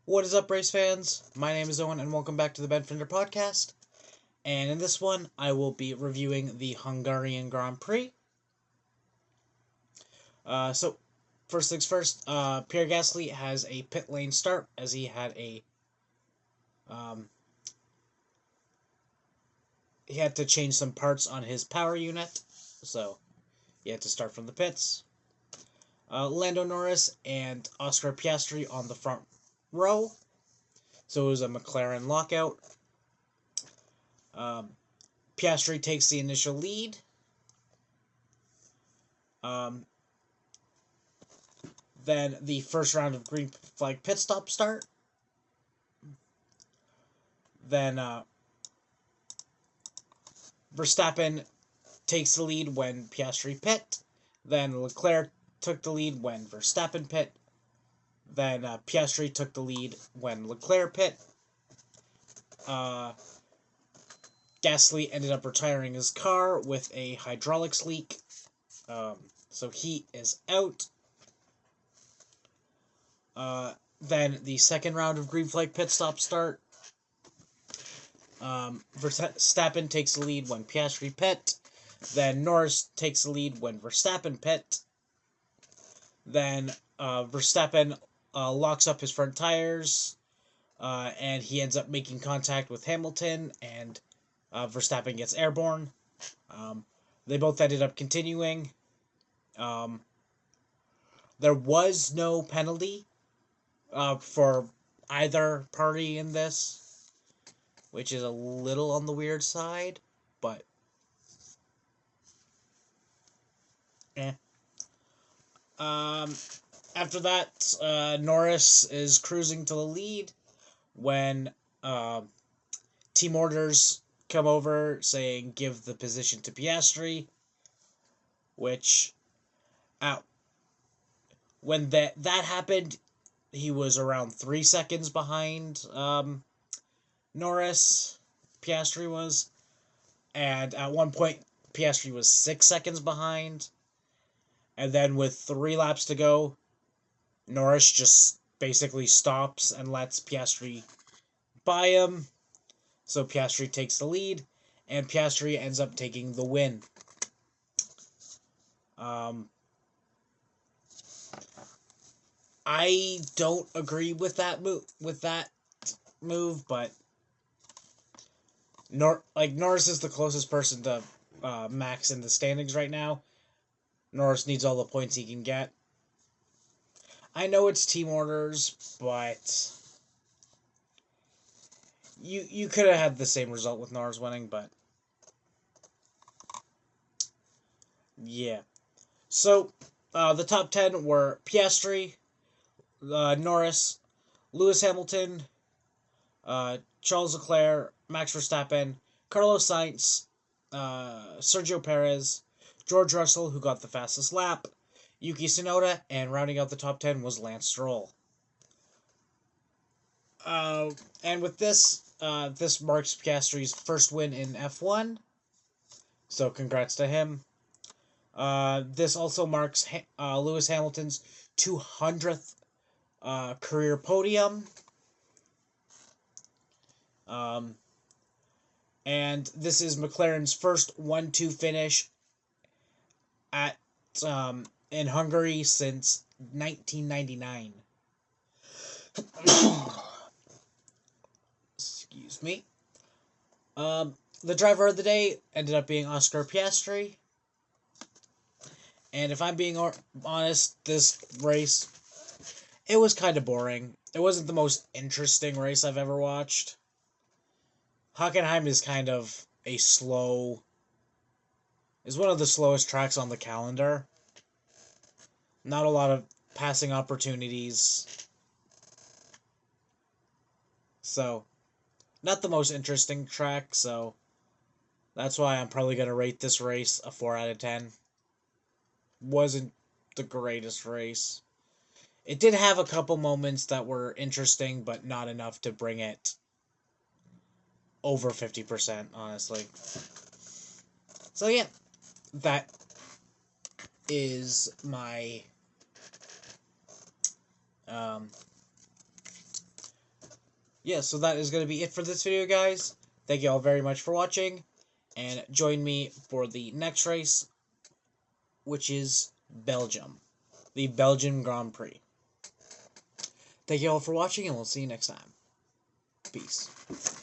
What is up, race fans? My name is Owen, and welcome back to the Bedfender podcast. And in this one, I will be reviewing the Hungarian Grand Prix. So, first things first, Pierre Gasly has a pit lane start as um, he had to change some parts on his power unit, so he had to start from the pits. Lando Norris and Oscar Piastri on the front row, so it was a McLaren lockout. Piastri takes the initial lead. Then the first round of green flag pit stop start. Then Verstappen takes the lead when Piastri pit. Then Leclerc took the lead when Verstappen pit. Then Piastri took the lead when Leclerc pit. Gasly ended up retiring his car with a hydraulics leak. So he is out. Then the second round of green flag pit stop start. Verstappen takes the lead when Piastri pit. Then Norris takes the lead when Verstappen pit. Then Verstappen locks up his front tires, and he ends up making contact with Hamilton, and Verstappen gets airborne. They both ended up continuing. There was no penalty for either party in this, which is a little on the weird side, but after that, Norris is cruising to the lead when team orders come over saying give the position to Piastri, which when that happened, he was around 3 seconds behind Norris. Piastri was, and at one point Piastri was 6 seconds behind. And then with 3 laps to go, Norris just basically stops and lets Piastri by him. So Piastri takes the lead, and Piastri ends up taking the win. I don't agree with that move, but Norris is the closest person to Max in the standings right now. Norris needs all the points he can get. I know it's team orders, but you could have had the same result with Norris winning, but yeah. So the top 10 were Piastri, Norris, Lewis Hamilton, Charles Leclerc, Max Verstappen, Carlos Sainz, Sergio Perez, George Russell, who got the fastest lap, Yuki Tsunoda, and rounding out the top 10 was Lance Stroll. And with this, this marks Piastri's first win in F1, so congrats to him. This also marks Lewis Hamilton's 200th career podium. And this is McLaren's first 1-2 finish at in Hungary since 1999. Excuse me. The driver of the day ended up being Oscar Piastri. And if I'm being honest, this race, it was kind of boring. It wasn't the most interesting race I've ever watched. Hockenheim is kind of is one of the slowest tracks on the calendar. Not a lot of passing opportunities. So, not the most interesting track, so that's why I'm probably going to rate this race a 4 out of 10. Wasn't the greatest race. It did have a couple moments that were interesting, but not enough to bring it over 50%, honestly. So yeah, that is my yeah, so that is going to be it for this video, guys. Thank you all very much for watching, and join me for the next race, which is Belgium, the Belgian Grand Prix. Thank you all for watching, and we'll see you next time. Peace.